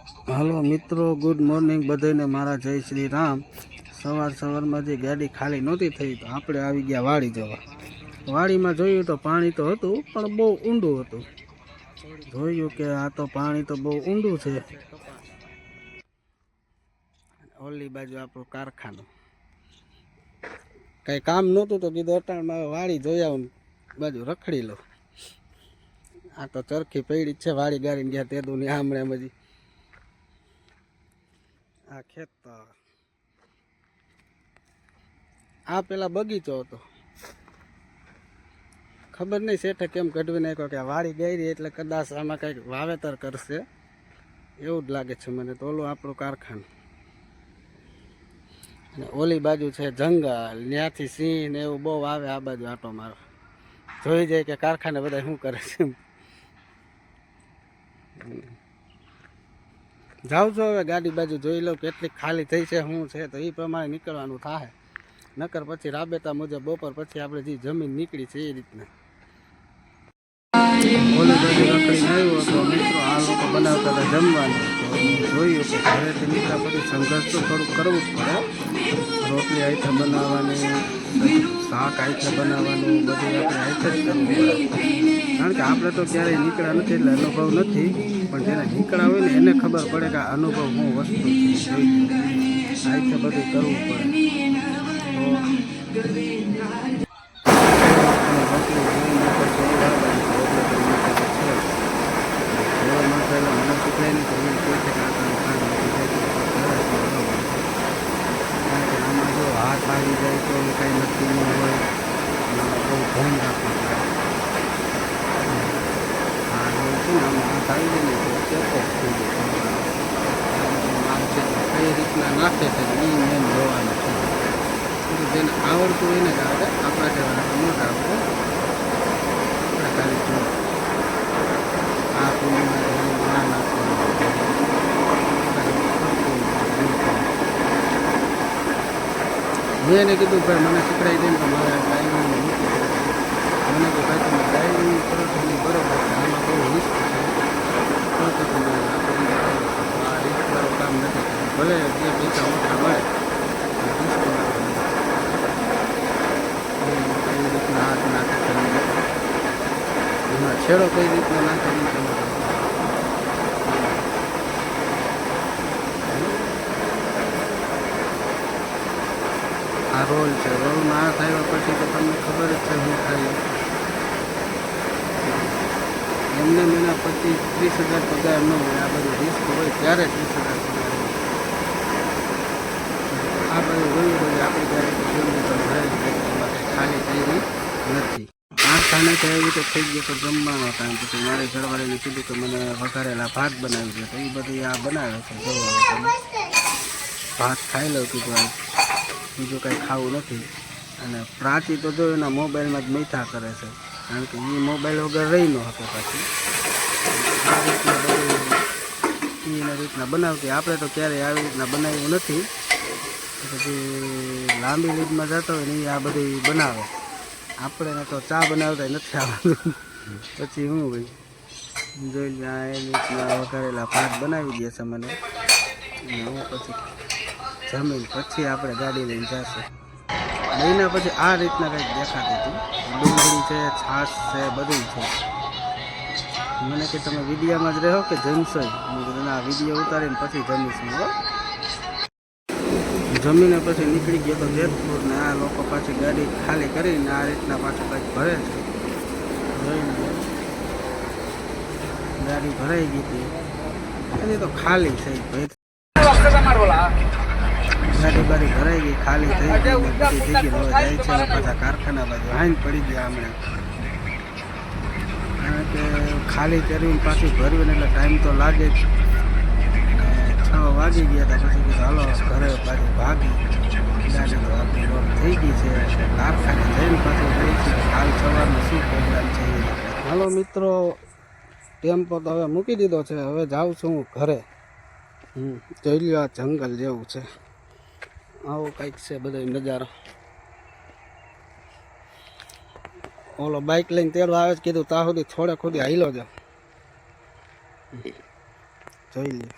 હાલો મિત્રો, good morning બધાને મારા જય શ્રી રામ। સવારમાં જે ગાડી ખાલી નહોતી થઈ તો આપણે આવી ગયા વાડી જવા। વાડીમાં જોયું તો પાણી તો હતું પણ બહુ ઊંડું હતું। જોયું કે આ તો પાણી તો બહુ ઊંડું છે। ઓલી બાજુ આપણું કારખાનું, કઈ કામ નહોતું તો કીધું અટાણમાં વાડી જોઈ આવું, બાજુ રખડી લો। આ તો ચરખી પડી છે વાડી ગાડીને ગયા તેદું ની આમણે બધી આ ખેતર, આ પેલા બગીચો હતો। ખબર નહીં શેઠે કેમ કઢવી નાખ્યો કે વાડી ગઈ એટલે કદાચ આમાં કંઈક વાવેતર કરશે એવું જ લાગે છે મને તો। ઓલું આપણું કારખાનું અને ઓલી બાજુ છે જંગલ, ત્યાંથી સિંહ ને એવું બહુ આવે આ બાજુ આટો મારવા, જોઈ જાય કે કારખાને બધા શું કરે છે। જાઉં છું હવે ગાડી બાજુ જોઈ લઉં કેટલી ખાલી થઈ છે શું છે તો એ પ્રમાણે નીકળવાનું થાય, નકર પછી રાબેતા મુજબ બપોર પછી આપણે જે જમીન નીકળી છે એ રીતના। ઓલી બાજુ રખડીને આવ્યો હતો મિત્રો, આ લોકો બનાવતા હતા જમવાનું તો જોયું કે ઘરેથી નીકળ્યા પછી સંઘર્ષ તો થોડુંક કરવું જ પડે। રોટલી આઈથે બનાવવાની, શાક આઈથે બનાવવાનું, બધું આપણે આઈથે જ કરવું પડે, કારણ કે આપણે તો ક્યારેય નીકળ્યા નથી એટલે અનુભવ નથી, પણ જેને નીકળ્યા હોય ને એને ખબર પડે કે આ અનુભવ શું વસ્તુ છે। આઈથે બધું કરવું પડે હાથ આવી જાય તો કંઈ નક્કી ન હોય, બહુ ધ્યાન રાખવું પડે। હાથ આવી જાય ને તો ચેકો થઈ જાય, માલ છે કઈ રીતના નાખે છે એ મેન જોવાનું છે। જેને આવડતું હોય ને જ આવડે, આપણા જેવાને ન આવડે, આપણે ખાલી જો આ કુંડીમાં ના નાખવાનું। મેં એને કીધું ભાઈ મને શીખડાવી દે ને તો મારે ડાઇવિંગ મૂકી દે, મને કે ભાઈ તમે ડાઇવિંગ કરો છો એ બરોબર છે, આમાં બહુ રિસ્ક છે તો તમે આપણે આ રિસ્કવાળું કામ નથી કરવું, ભલે જે પૈસા ઓછા મળે રિસ્ક કઈ રીતના હાથ નાખે છે એમાં છેડો કઈ રીતના નાખે નહીં ખબર। આ રોલ છે, રોલમાં આ થયા પછી તો તમને ખબર જ છે શું થાય। એમને મહિના 25-30 હજાર પગાર ન હોય, આ બધું રિસ્ક હોય ત્યારે 30 હજાર પગાર હોય। આ બધું જોયું હોય આપણી ગાડી જોયું તો ખાલી થઈ ગઈ નથી। કારખાને તો એવી રીતે થઈ ગયું તો જમવાનો ટાઈમ, પછી મારી ઘરવાળીને કીધું કે મને વઘારેલા ભાત બનાવી દે તો એ બધું આ બનાવે છે। જો તમે ભાત ખાઈ લઉં કીધું, બીજું કાંઈ ખાવું નથી। અને પ્રાચી તો જો એના મોબાઈલમાં જ મીઠા કરે છે, કારણ કે એ મોબાઈલ વગર રહી ન હતો પછી આ રીતના બધું એના રીતના બનાવતી। આપણે તો ક્યારેય આવી રીતના બનાવ્યું નથી, પછી લાંબી લીડમાં જતા હોય ને એ આ બધું બનાવે, આપણે તો ચા બનાવતા નથી આવડતું। પછી હું ભાઈ જોઈ લે એ રીતના વઘારેલા ભાત બનાવી દે છે મને, અને હું પછી જમીન પછી આપણે ગાડી લઈને જશે। મહિના પછી આ રીતના કંઈક દેખાતી હતી, ડુંગળી છે, છાશ છે, બધું છે। મને કે તમે વિડીયામાં જ રહો કે જમશો? મેં કીધું ના, વિડીયો ઉતારીને પછી જમીશું હો। જમીને પછી નીકળી ગયો તો જેતપુર, ને આ લોકો પાછી ગાડી ખાલી કરીને આ રીતના પાછું કંઈક ભરે છે। ગાડી ભરાઈ ગઈ હતી એની તો ખાલી થઈ ભાઈ, ગાડી બાડી ભરાઈ ગઈ, ખાલી થઈ ગઈ, બધી થઈ ગઈ, હવે જાય છે પાછા કારખાના બાજુ હાઈન પડી ગયા હમણાં, કારણ કે ખાલી કરવીને પાછી ભરવી એટલે ટાઈમ તો લાગે જ। 6 વાગી ગયા હતા, પછી કીધું હાલો ઘરે બાજુ ભાગી, ગાડી તો આપણી લોક થઈ ગઈ છે, કારખાને જઈને પાછું જઈ છે કાલ સવારનો શું પ્રોગ્રામ છે એ રીતે। હાલો મિત્રો, ટેમ્પો તો હવે મૂકી દીધો છે, હવે જાઉં છું હું ઘરે। જોઈ લ્યો આ જંગલ જેવું છે, આવો કંઈક છે બધો નજારો। ઓલો બાઇક લઈને તેડવા આવે છે, કીધું ત્યાં સુધી થોડે ખુદી હાઈલો જાવ, જોઈ લ્યો।